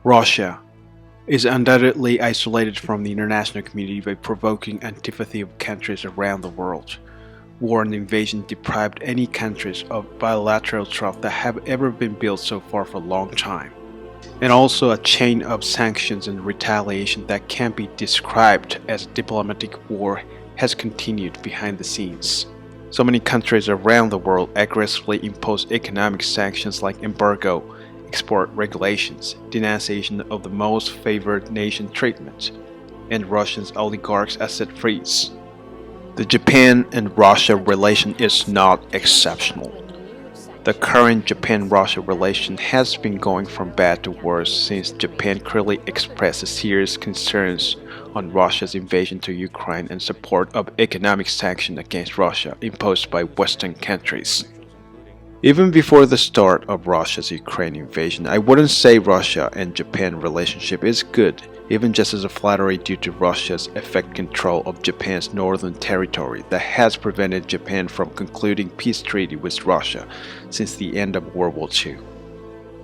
Russia is undoubtedly isolated from the international community by provoking antipathy of countries around the world. War and invasion deprived any countries of bilateral trust that have ever been built so far for a long time. And also a chain of sanctions and retaliation that can be described as a diplomatic war has continued behind the scenes. So many countries around the world aggressively impose economic sanctions like embargo, export regulations, denunciation of the most favored nation treatment, and Russia's oligarchs' asset freeze. The Japan and Russia relation is not exceptional. The current Japan-Russia relation has been going from bad to worse since Japan clearly expressed serious concerns on Russia's invasion to Ukraine and support of economic sanctions against Russia imposed by Western countries. Even before the start of Russia's Ukraine invasion, I wouldn't say Russia and Japan relationship is good, even just as a flattery due to Russia's effective control of Japan's northern territory that has prevented Japan from concluding peace treaty with Russia since the end of World War II.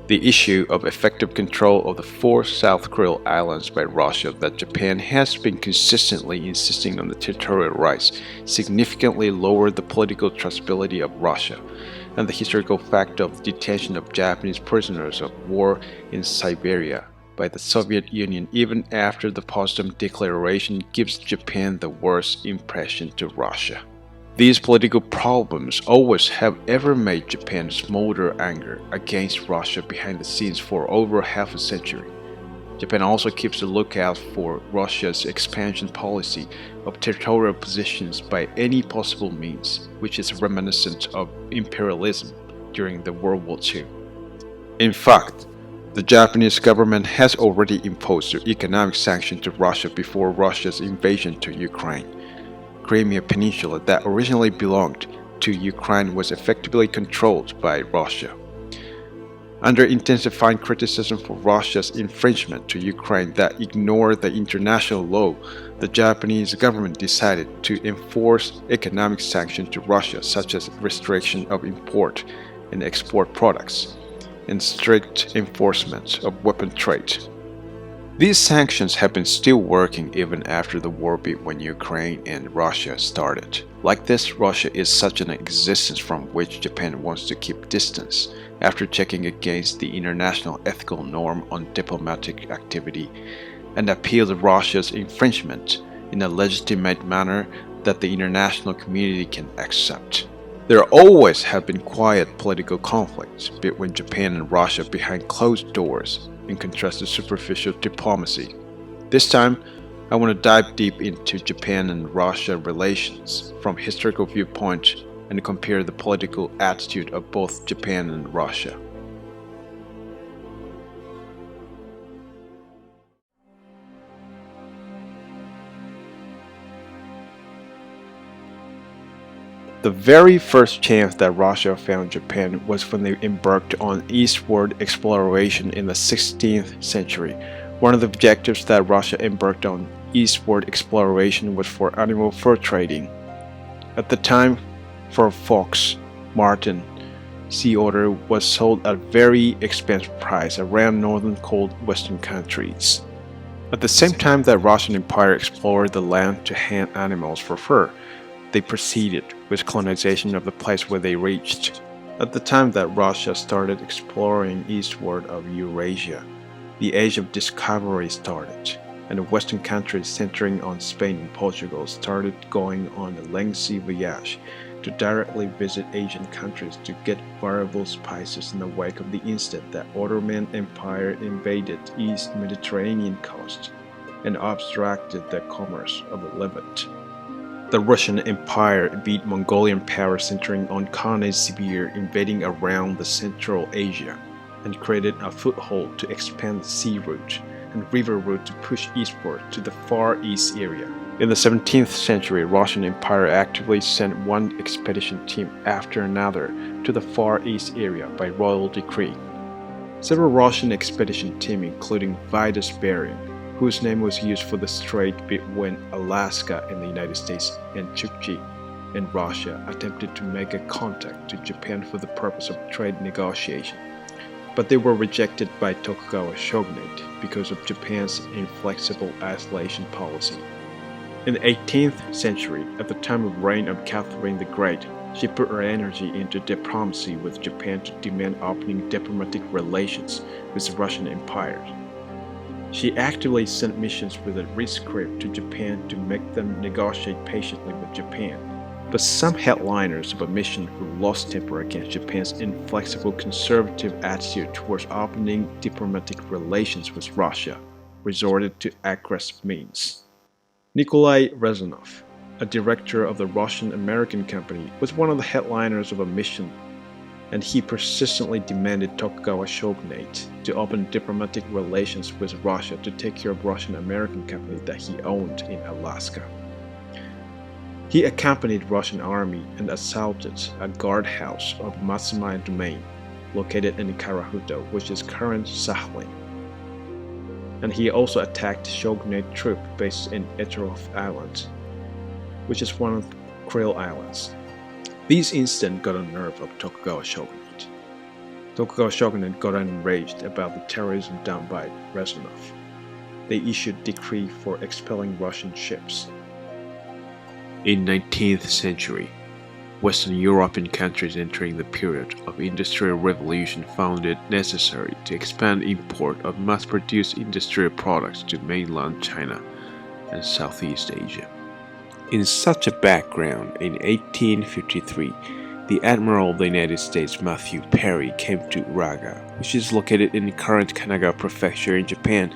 The issue of effective control of the four South Kuril islands by Russia that Japan has been consistently insisting on the territorial rights significantly lowered the political trustability of Russia, and the historical fact of the detention of Japanese prisoners of war in Siberia by the Soviet Union even after the Potsdam Declaration gives Japan the worst impression to Russia. These political problems always have ever made Japan smolder anger against Russia behind the scenes for over half a century. Japan also keeps a lookout for Russia's expansion policy of territorial positions by any possible means, which is reminiscent of imperialism during the World War II. In fact, the Japanese government has already imposed economic sanctions to Russia before Russia's invasion to Ukraine. Crimea Peninsula that originally belonged to Ukraine was effectively controlled by Russia. Under intensifying criticism for Russia's infringement to Ukraine that ignored the international law, the Japanese government decided to enforce economic sanctions to Russia, such as restriction of import and export products, and strict enforcement of weapon trade. These sanctions have been still working even after the war between Ukraine and Russia started. Like this, Russia is such an existence from which Japan wants to keep distance after checking against the international ethical norm on diplomatic activity and appealed Russia's infringement in a legitimate manner that the international community can accept. There always have been quiet political conflicts between Japan and Russia behind closed doors, in contrast to superficial diplomacy. This time, I want to dive deep into Japan and Russia relations from a historical viewpoint and compare the political attitude of both Japan and Russia. The very first chance that Russia found Japan was when they embarked on eastward exploration in the 16th century. One of the objectives that Russia embarked on eastward exploration was for animal fur trading. At the time, fur fox, marten, sea otter was sold at a very expensive price around northern cold western countries. At the same time that Russian Empire explored the land to hunt animals for fur, they proceeded with colonization of the place where they reached. At the time that Russia started exploring eastward of Eurasia, the age of discovery started, and the Western countries centering on Spain and Portugal started going on a lengthy voyage to directly visit Asian countries to get valuable spices in the wake of the instant that Ottoman Empire invaded East Mediterranean coast and obstructed the commerce of the Levant. The Russian Empire beat Mongolian power centering on Khanate Sibir, invading around the Central Asia, and created a foothold to expand the sea route and river route to push eastward to the Far East area. In the 17th century, Russian Empire actively sent one expedition team after another to the Far East area by royal decree. Several Russian expedition teams, including Vitus Bering, whose name was used for the strait between Alaska and the United States, and Chukchi in Russia, attempted to make a contact to Japan for the purpose of trade negotiation. but they were rejected by Tokugawa shogunate because of Japan's inflexible isolation policy. In the 18th century, at the time of reign of Catherine the Great, she put her energy into diplomacy with Japan to demand opening diplomatic relations with the Russian Empire. She actively sent missions with a rescript to Japan to make them negotiate patiently with Japan. But some headliners of a mission who lost temper against Japan's inflexible conservative attitude towards opening diplomatic relations with Russia resorted to aggressive means. Nikolai Rezanov, a director of the Russian-American company, was one of the headliners of a mission, and he persistently demanded Tokugawa shogunate to open diplomatic relations with Russia to take care of Russian-American company that he owned in Alaska. He accompanied Russian army and assaulted a guardhouse of Matsumai Domain, located in Karahuto, which is current Sakhalin. And he also attacked shogunate troops based in Etorov Island, which is one of the Kuril Islands. These incidents got on the nerve of Tokugawa shogunate. Tokugawa shogunate got enraged about the terrorism done by Rezanov. They issued a decree for expelling Russian ships. In 19th century, Western European countries entering the period of Industrial Revolution found it necessary to expand import of mass-produced industrial products to mainland China and Southeast Asia. In such a background, in 1853, the Admiral of the United States Matthew Perry came to Uraga, which is located in current Kanagawa Prefecture in Japan,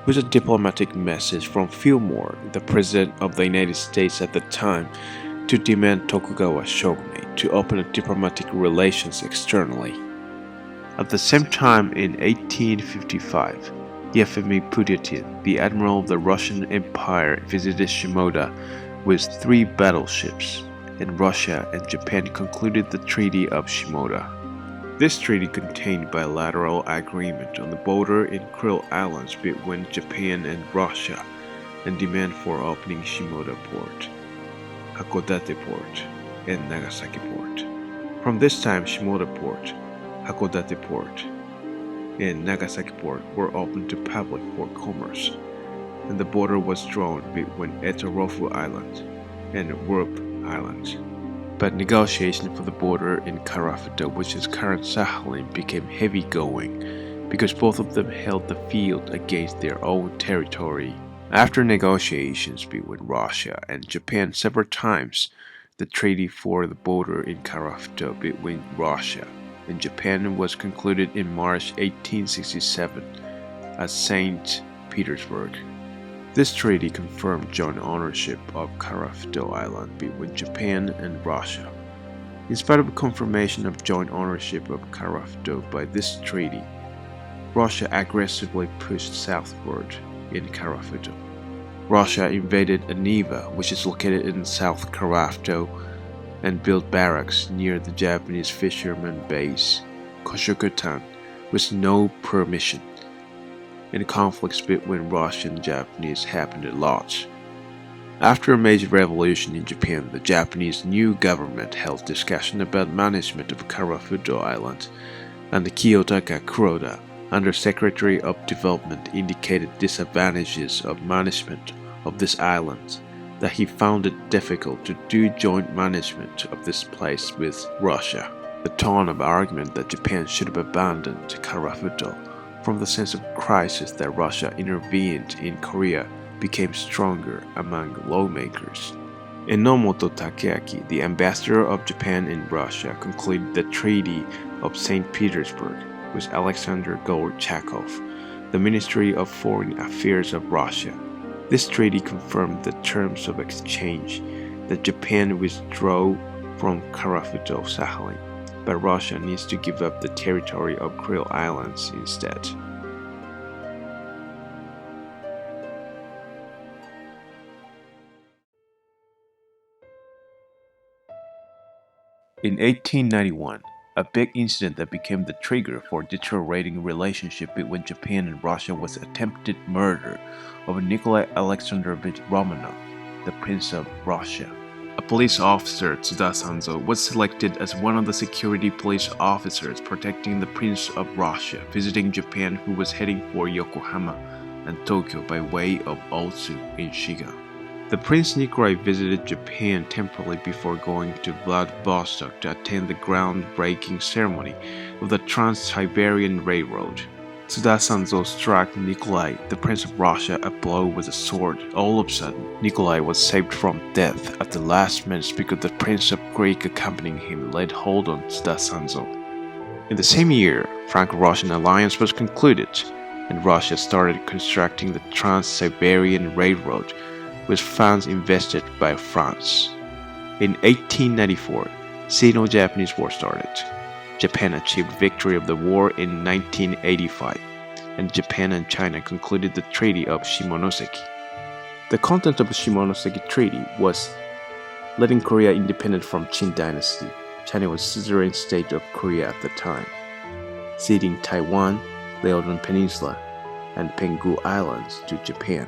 with a diplomatic message from Fillmore, the President of the United States at the time, to demand Tokugawa shogunate to open diplomatic relations externally. At the same time, in 1855, Yefimov Pugatin, the Admiral of the Russian Empire, visited Shimoda with 3 battleships, and Russia and Japan concluded the Treaty of Shimoda. This treaty contained bilateral agreement on the border in Kuril Islands between Japan and Russia and demand for opening Shimoda Port, Hakodate Port, and Nagasaki Port. From this time, Shimoda Port, Hakodate Port, and Nagasaki Port were opened to public for commerce, and the border was drawn between Etorofu Island and Wurup Island. But negotiation for the border in Karafuto, which is current Sakhalin, became heavy going because both of them held the field against their own territory. After negotiations between Russia and Japan several times, the treaty for the border in Karafuto between Russia and Japan was concluded in March 1867 at St. Petersburg. This treaty confirmed joint ownership of Karafuto Island between Japan and Russia. In spite of confirmation of joint ownership of Karafuto by this treaty, Russia aggressively pushed southward in Karafuto. Russia invaded Aniva, which is located in South Karafuto, and built barracks near the Japanese fishermen base, Koshokutan, with no permission. And conflicts between Russia and Japanese happened a lot. After a major revolution in Japan, the Japanese new government held discussion about management of Karafuto Island, and the Kiyotaka Kuroda, Under Secretary of Development, indicated disadvantages of management of this island, that he found it difficult to do joint management of this place with Russia. The tone of argument that Japan should have abandoned Karafuto from the sense of crisis that Russia intervened in Korea became stronger among lawmakers. Enomoto Takeaki, the ambassador of Japan in Russia, concluded the Treaty of St. Petersburg with Alexander Gorchakov, the Ministry of Foreign Affairs of Russia. This treaty confirmed the terms of exchange that Japan withdrew from Karafuto Sakhalin, but Russia needs to give up the territory of Kuril Islands instead. In 1891, a big incident that became the trigger for deteriorating relationship between Japan and Russia was attempted murder of Nikolai Alexandrovich Romanov, the Prince of Russia. A police officer Tsuda Sanzo was selected as one of the security police officers protecting the Prince of Russia visiting Japan, who was heading for Yokohama and Tokyo by way of Otsu in Shiga. The Prince Nikolai visited Japan temporarily before going to Vladivostok to attend the groundbreaking ceremony of the Trans-Siberian Railroad. Tsuda Sanzo struck Nikolai, the Prince of Russia, a blow with a sword. All of a sudden, Nikolai was saved from death at the last minute because the Prince of Greek accompanying him laid hold on Tsuda Sanzo. In the same year, Franco-Russian alliance was concluded, and Russia started constructing the Trans-Siberian Railroad, with funds invested by France. In 1894, Sino-Japanese War started. Japan achieved victory of the war in 1985, and Japan and China concluded the Treaty of Shimonoseki. The content of the Shimonoseki Treaty was letting Korea independent from Qing dynasty. China was suzerain state of Korea at the time, ceding Taiwan, Liaodong Peninsula, and Penghu Islands to Japan,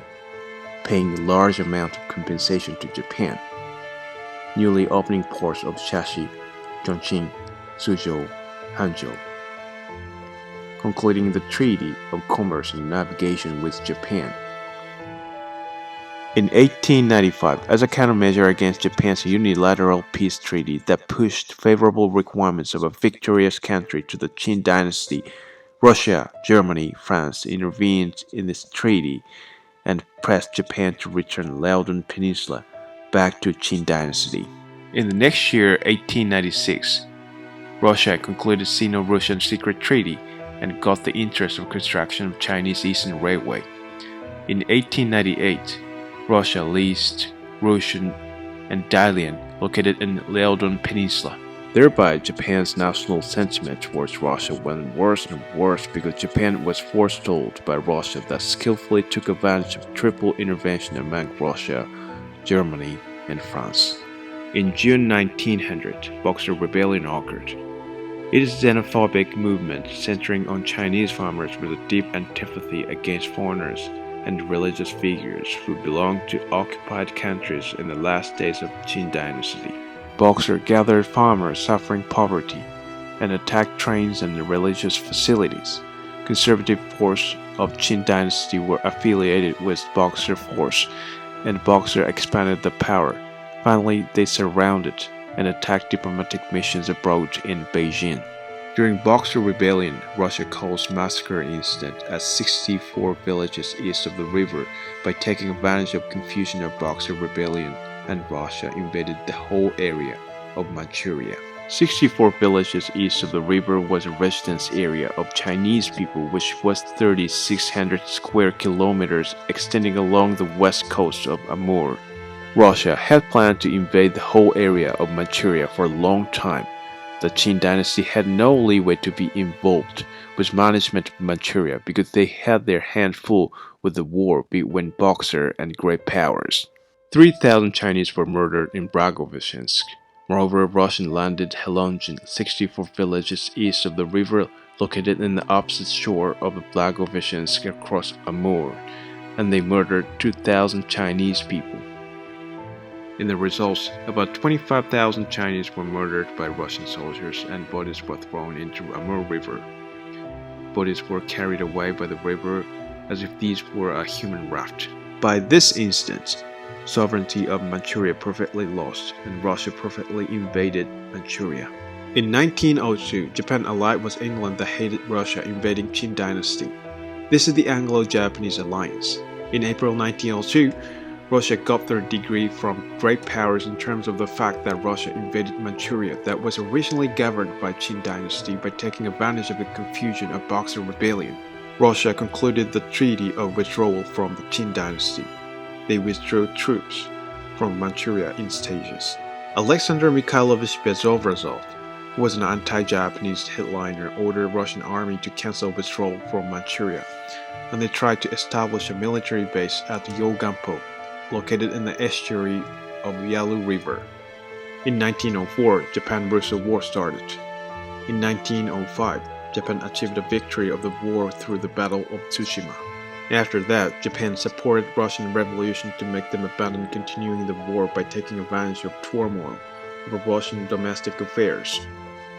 paying a large amount of compensation to Japan, newly opening ports of Shashi, Chongqing, Suzhou, Hangzhou, concluding the Treaty of Commerce and Navigation with Japan. In 1895, as a countermeasure against Japan's unilateral peace treaty that pushed favorable requirements of a victorious country to the Qing dynasty, Russia, Germany, France intervened in this treaty and pressed Japan to return Liaodong Peninsula back to Qing dynasty. In the next year, 1896, Russia concluded Sino-Russian secret treaty and got the interest of construction of Chinese Eastern Railway. In 1898, Russia leased Russian and Dalian, located in Liaodong Peninsula. Thereby, Japan's national sentiment towards Russia went worse and worse because Japan was forestalled by Russia that skillfully took advantage of triple intervention among Russia, Germany, and France. In June 1900, Boxer Rebellion occurred. It is a xenophobic movement centering on Chinese farmers with a deep antipathy against foreigners and religious figures who belonged to occupied countries in the last days of Qing dynasty. Boxer gathered farmers suffering poverty and attacked trains and religious facilities. Conservative forces of Qing dynasty were affiliated with Boxer force, and Boxer expanded the power. Finally, they surrounded and attacked diplomatic missions abroad in Beijing. During Boxer Rebellion, Russia caused massacre incident at 64 villages east of the river by taking advantage of confusion of Boxer Rebellion, and Russia invaded the whole area of Manchuria. 64 villages east of the river was a residence area of Chinese people, which was 3,600 square kilometers extending along the west coast of Amur. Russia had planned to invade the whole area of Manchuria for a long time. The Qing dynasty had no leeway to be involved with management of Manchuria because they had their hand full with the war between Boxer and great powers. 3,000 Chinese were murdered in Blagoveshchensk. Moreover, Russian landed Helonjin, 64 villages east of the river located in the opposite shore of the Blagoveshchensk across Amur, and they murdered 2,000 Chinese people. In the results, about 25,000 Chinese were murdered by Russian soldiers and bodies were thrown into Amur River. Bodies were carried away by the river as if these were a human raft. By this instance, sovereignty of Manchuria perfectly lost and Russia perfectly invaded Manchuria. In 1902, Japan allied with England that hated Russia invading Qing dynasty. This is the Anglo-Japanese alliance. In April 1902, Russia got their degree from great powers in terms of the fact that Russia invaded Manchuria that was originally governed by Qing dynasty by taking advantage of the confusion of Boxer Rebellion. Russia concluded the treaty of withdrawal from the Qing dynasty. They withdrew troops from Manchuria in stages. Alexander Mikhailovich Bezovrazov, who was an anti-Japanese headliner, ordered Russian army to cancel withdrawal from Manchuria, and they tried to establish a military base at Yogampo, located in the estuary of Yalu River. In 1904, Japan-Russo War started. In 1905, Japan achieved a victory of the war through the Battle of Tsushima. After that, Japan supported Russian revolution to make them abandon continuing the war by taking advantage of turmoil over Russian domestic affairs.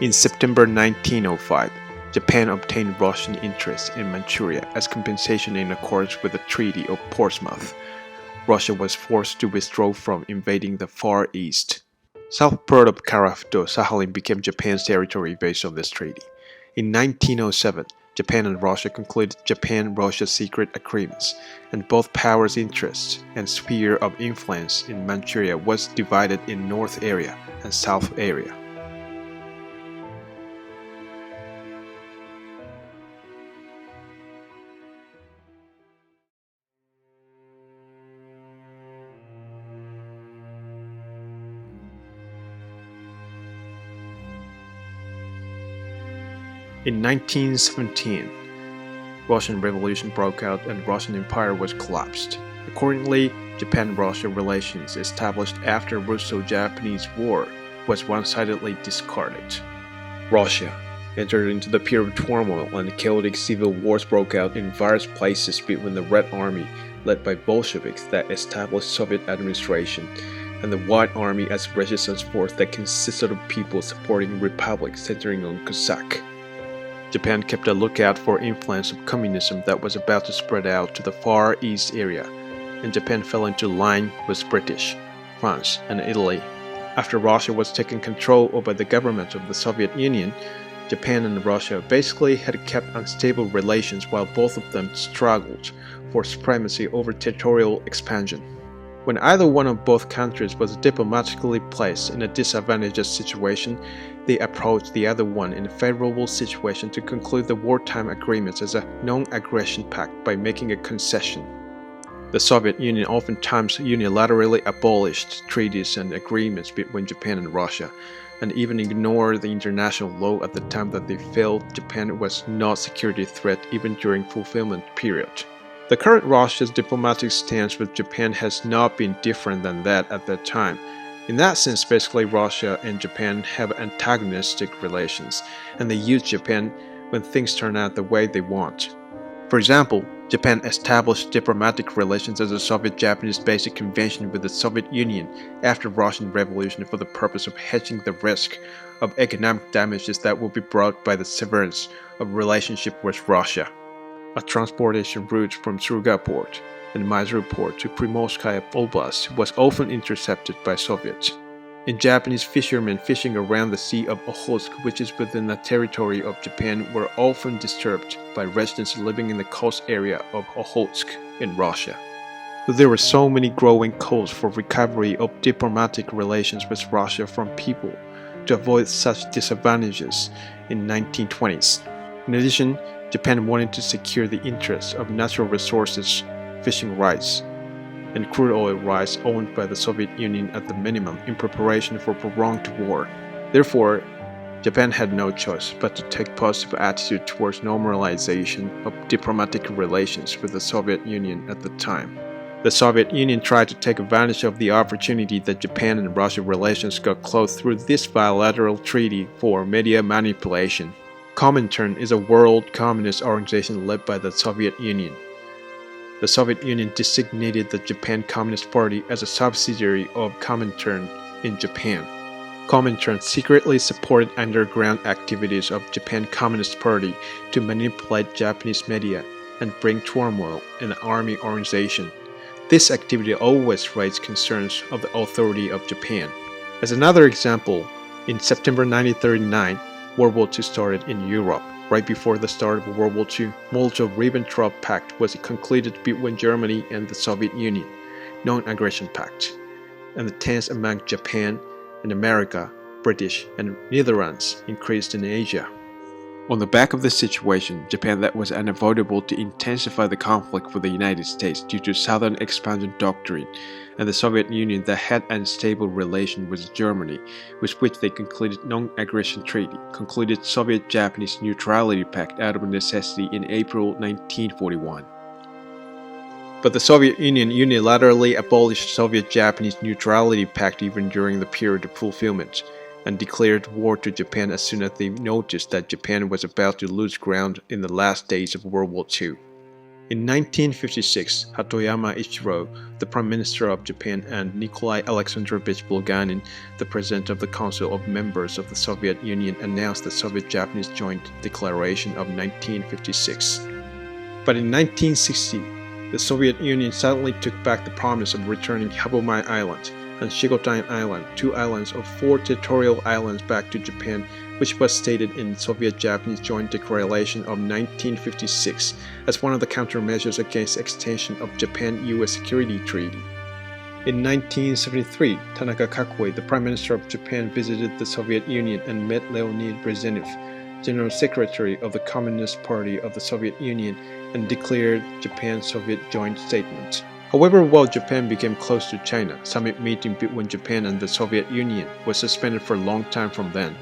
In September 1905, Japan obtained Russian interests in Manchuria as compensation in accordance with the Treaty of Portsmouth. Russia was forced to withdraw from invading the Far East. South part of Karafto, Sakhalin became Japan's territory based on this treaty. In 1907, Japan and Russia concluded Japan-Russia secret agreements, and both powers' interests and sphere of influence in Manchuria was divided in North area and South area. In 1917, Russian Revolution broke out and Russian Empire was collapsed. Accordingly, Japan-Russia relations established after Russo-Japanese War was one-sidedly discarded. Russia entered into the period of turmoil and chaotic civil wars broke out in various places between the Red Army led by Bolsheviks that established Soviet administration and the White Army as a resistance force that consisted of people supporting republics centering on Cossack. Japan kept a lookout for influence of communism that was about to spread out to the Far East area, and Japan fell into line with British, France, and Italy. After Russia was taken control over the government of the Soviet Union, Japan and Russia basically had kept unstable relations while both of them struggled for supremacy over territorial expansion. When either one of both countries was diplomatically placed in a disadvantageous situation, they approached the other one in a favorable situation to conclude the wartime agreements as a non-aggression pact by making a concession. The Soviet Union oftentimes unilaterally abolished treaties and agreements between Japan and Russia, and even ignored the international law at the time that they felt Japan was not a security threat even during fulfillment period. The current Russia's diplomatic stance with Japan has not been different than that at that time. In that sense, basically Russia and Japan have antagonistic relations, and they use Japan when things turn out the way they want. For example, Japan established diplomatic relations as a Soviet-Japanese Basic Convention with the Soviet Union after the Russian Revolution for the purpose of hedging the risk of economic damages that would be brought by the severance of relationship with Russia. A transportation route from Surga port and Mysuru port to Primorskaya Oblast was often intercepted by Soviets. And Japanese fishermen fishing around the Sea of Okhotsk, which is within the territory of Japan, were often disturbed by residents living in the coast area of Okhotsk in Russia. There were so many growing calls for recovery of diplomatic relations with Russia from people to avoid such disadvantages in the 1920s. In addition, Japan wanted to secure the interests of natural resources, fishing rights, and crude oil rights owned by the Soviet Union at the minimum in preparation for a prolonged war. Therefore, Japan had no choice but to take a positive attitude towards normalization of diplomatic relations with the Soviet Union at the time. The Soviet Union tried to take advantage of the opportunity that Japan and Russia relations got close through this bilateral treaty for media manipulation. Comintern is a world communist organization led by the Soviet Union. The Soviet Union designated the Japan Communist Party as a subsidiary of Comintern in Japan. Comintern secretly supported underground activities of Japan Communist Party to manipulate Japanese media and bring turmoil in the army organization. This activity always raised concerns of the authority of Japan. As another example, in September 1939, World War II started in Europe. Right before the start of World War II, Molotov-Ribbentrop Pact was concluded between Germany and the Soviet Union, Non-Aggression Pact, and the tensions among Japan and America, British, and Netherlands increased in Asia. On the back of this situation, Japan that was unavoidable to intensify the conflict with the United States due to Southern Expansion Doctrine, and the Soviet Union that had unstable relation with Germany, with which they concluded Non-Aggression Treaty, concluded Soviet-Japanese Neutrality Pact out of necessity in April 1941. But the Soviet Union unilaterally abolished Soviet-Japanese Neutrality Pact even during the period of fulfillment, and declared war to Japan as soon as they noticed that Japan was about to lose ground in the last days of World War II. In 1956, Hatoyama Ichiro, the Prime Minister of Japan, and Nikolai Alexandrovich Bulganin, the President of the Council of Members of the Soviet Union, announced the Soviet-Japanese Joint Declaration of 1956. But in 1960, the Soviet Union suddenly took back the promise of returning Habomai Island and Shigotain Island, two islands of four territorial islands, back to Japan, which was stated in the Soviet-Japanese Joint Declaration of 1956 as one of the countermeasures against extension of Japan-US Security Treaty. In 1973, Tanaka Kakue, the Prime Minister of Japan, visited the Soviet Union and met Leonid Brezhnev, General Secretary of the Communist Party of the Soviet Union, and declared Japan-Soviet Joint Statement. However, while Japan became close to China, summit meeting between Japan and the Soviet Union was suspended for a long time from then.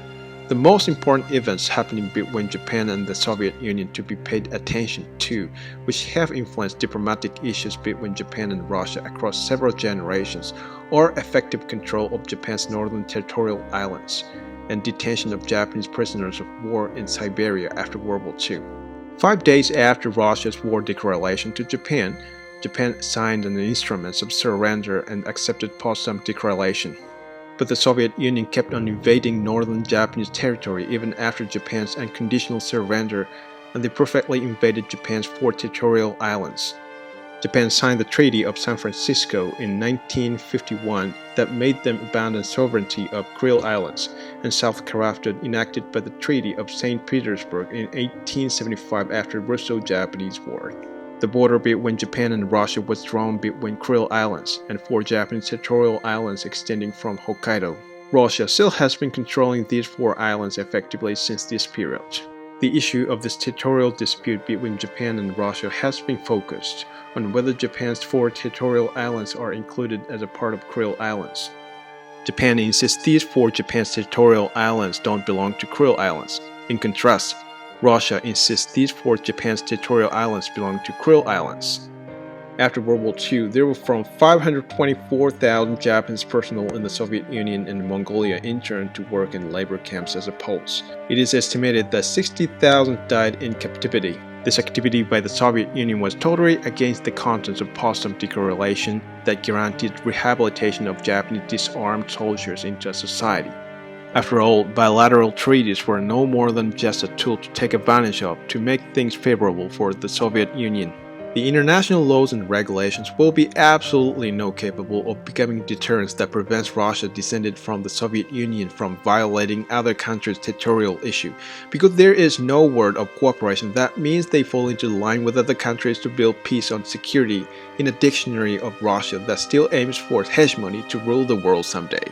The most important events happening between Japan and the Soviet Union to be paid attention to, which have influenced diplomatic issues between Japan and Russia across several generations, are effective control of Japan's northern territorial islands and detention of Japanese prisoners of war in Siberia after World War II. 5 days after Russia's war declaration to Japan, Japan signed an instrument of surrender and accepted Potsdam Declaration. But the Soviet Union kept on invading northern Japanese territory even after Japan's unconditional surrender, and they perfectly invaded Japan's four territorial islands. Japan signed the Treaty of San Francisco in 1951 that made them abandon sovereignty of Kuril Islands, and South Kharafta enacted by the Treaty of St. Petersburg in 1875 after the Russo-Japanese War. The border between Japan and Russia was drawn between Kuril Islands and four Japanese territorial islands extending from Hokkaido. Russia still has been controlling these four islands effectively since this period. The issue of this territorial dispute between Japan and Russia has been focused on whether Japan's four territorial islands are included as a part of Kuril Islands. Japan insists these four Japan's territorial islands don't belong to Kuril Islands. In contrast, Russia insists these four Japan's territorial islands belong to Kuril Islands. After World War II, there were from 524,000 Japanese personnel in the Soviet Union and Mongolia interned to work in labor camps as Poles. It is estimated that 60,000 died in captivity. This activity by the Soviet Union was totally against the contents of Potsdam Declaration that guaranteed rehabilitation of Japanese disarmed soldiers into a society. After all, bilateral treaties were no more than just a tool to take advantage of to make things favorable for the Soviet Union. The international laws and regulations will be absolutely not capable of becoming deterrents that prevents Russia descended from the Soviet Union from violating other countries' territorial issue, because there is no word of cooperation that means they fall into line with other countries to build peace and security in a dictionary of Russia that still aims for hegemony to rule the world someday.